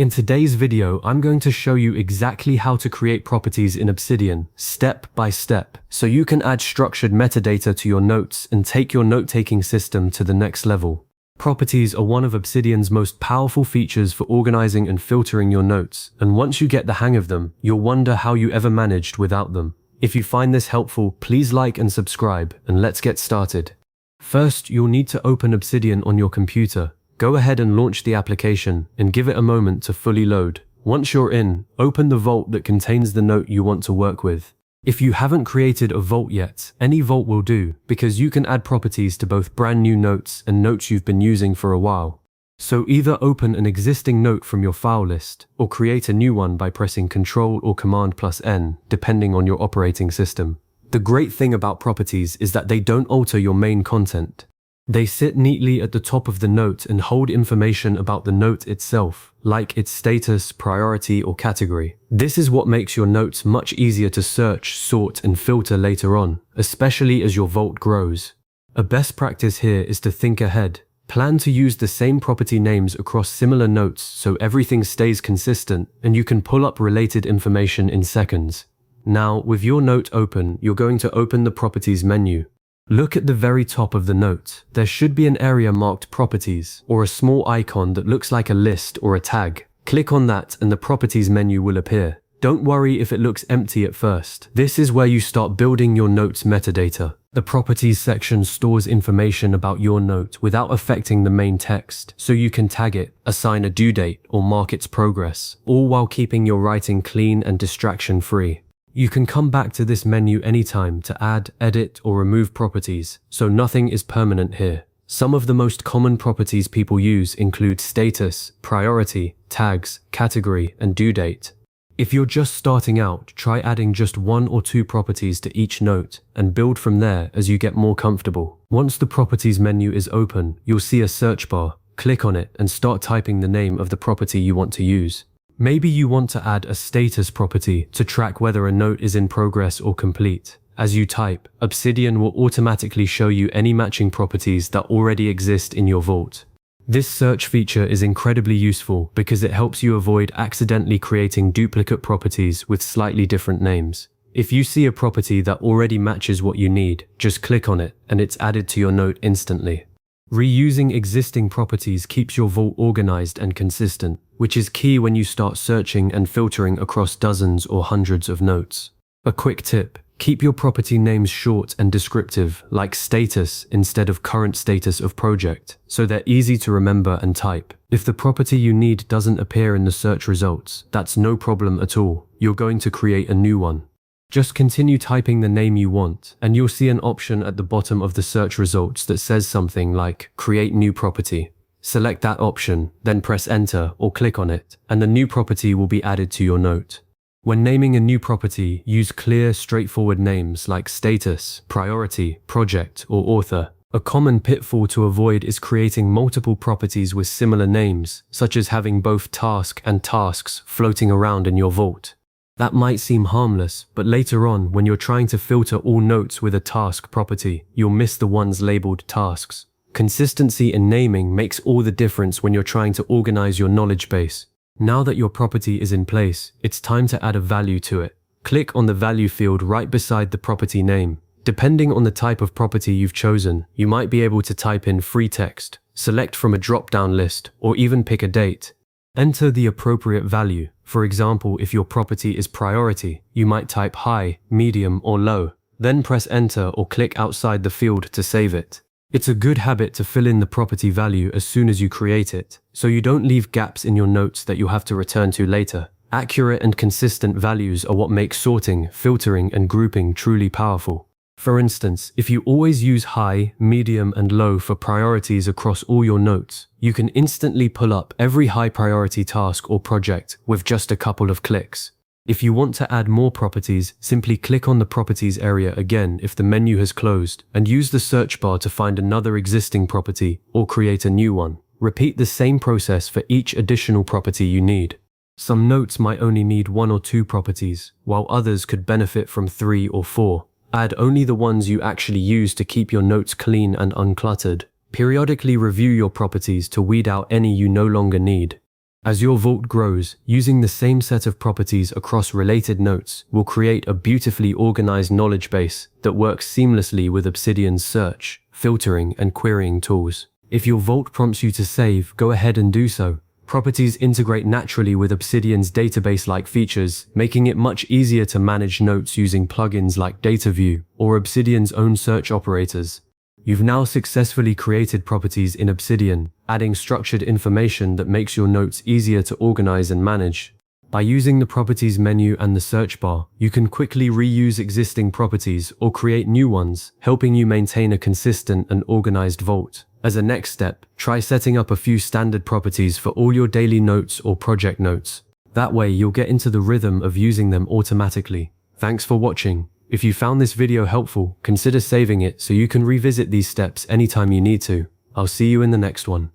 In today's video, I'm going to show you exactly how to create properties in Obsidian, step by step, so you can add structured metadata to your notes and take your note-taking system to the next level. Properties are one of Obsidian's most powerful features for organizing and filtering your notes, and once you get the hang of them, you'll wonder how you ever managed without them. If you find this helpful, please like and subscribe, and let's get started. First, you'll need to open Obsidian on your computer. Go ahead and launch the application and give it a moment to fully load. Once you're in, open the vault that contains the note you want to work with. If you haven't created a vault yet, any vault will do, because you can add properties to both brand new notes and notes you've been using for a while. So either open an existing note from your file list, or create a new one by pressing Ctrl or Command+N, depending on your operating system. The great thing about properties is that they don't alter your main content. They sit neatly at the top of the note and hold information about the note itself, like its status, priority, or category. This is what makes your notes much easier to search, sort, and filter later on, especially as your vault grows. A best practice here is to think ahead. Plan to use the same property names across similar notes so everything stays consistent and you can pull up related information in seconds. Now, with your note open, you're going to open the Properties menu. Look at the very top of the note. There should be an area marked Properties, or a small icon that looks like a list or a tag. Click on that and the Properties menu will appear. Don't worry if it looks empty at first. This is where you start building your note's metadata. The Properties section stores information about your note without affecting the main text, so you can tag it, assign a due date, or mark its progress, all while keeping your writing clean and distraction-free. You can come back to this menu anytime to add, edit, or remove properties, so nothing is permanent here. Some of the most common properties people use include status, priority, tags, category, and due date. If you're just starting out, try adding just 1 or 2 properties to each note, and build from there as you get more comfortable. Once the Properties menu is open, you'll see a search bar. Click on it and start typing the name of the property you want to use. Maybe you want to add a status property to track whether a note is in progress or complete. As you type, Obsidian will automatically show you any matching properties that already exist in your vault. This search feature is incredibly useful because it helps you avoid accidentally creating duplicate properties with slightly different names. If you see a property that already matches what you need, just click on it and it's added to your note instantly. Reusing existing properties keeps your vault organized and consistent, which is key when you start searching and filtering across dozens or hundreds of notes. A quick tip: keep your property names short and descriptive, like status instead of current status of project, so they're easy to remember and type. If the property you need doesn't appear in the search results, that's no problem at all. You're going to create a new one. Just continue typing the name you want, and you'll see an option at the bottom of the search results that says something like Create New Property. Select that option, then press Enter or click on it, and the new property will be added to your note. When naming a new property, use clear, straightforward names like status, priority, project, or author. A common pitfall to avoid is creating multiple properties with similar names, such as having both task and tasks floating around in your vault. That might seem harmless, but later on, when you're trying to filter all notes with a task property, you'll miss the ones labeled tasks. Consistency in naming makes all the difference when you're trying to organize your knowledge base. Now that your property is in place, it's time to add a value to it. Click on the value field right beside the property name. Depending on the type of property you've chosen, you might be able to type in free text, select from a drop-down list, or even pick a date. Enter the appropriate value. For example, if your property is priority, you might type high, medium, or low. Then press Enter or click outside the field to save it. It's a good habit to fill in the property value as soon as you create it, so you don't leave gaps in your notes that you'll have to return to later. Accurate and consistent values are what make sorting, filtering, and grouping truly powerful. For instance, if you always use high, medium, and low for priorities across all your notes, you can instantly pull up every high priority task or project with just a couple of clicks. If you want to add more properties, simply click on the Properties area again if the menu has closed, and use the search bar to find another existing property or create a new one. Repeat the same process for each additional property you need. Some notes might only need 1 or 2 properties, while others could benefit from 3 or 4. Add only the ones you actually use to keep your notes clean and uncluttered. Periodically review your properties to weed out any you no longer need. As your vault grows, using the same set of properties across related notes will create a beautifully organized knowledge base that works seamlessly with Obsidian's search, filtering, and querying tools. If your vault prompts you to save, go ahead and do so. Properties integrate naturally with Obsidian's database-like features, making it much easier to manage notes using plugins like DataView or Obsidian's own search operators. You've now successfully created properties in Obsidian, adding structured information that makes your notes easier to organize and manage. By using the Properties menu and the search bar, you can quickly reuse existing properties or create new ones, helping you maintain a consistent and organized vault. As a next step, try setting up a few standard properties for all your daily notes or project notes. That way, you'll get into the rhythm of using them automatically. Thanks for watching. If you found this video helpful, consider saving it so you can revisit these steps anytime you need to. I'll see you in the next one.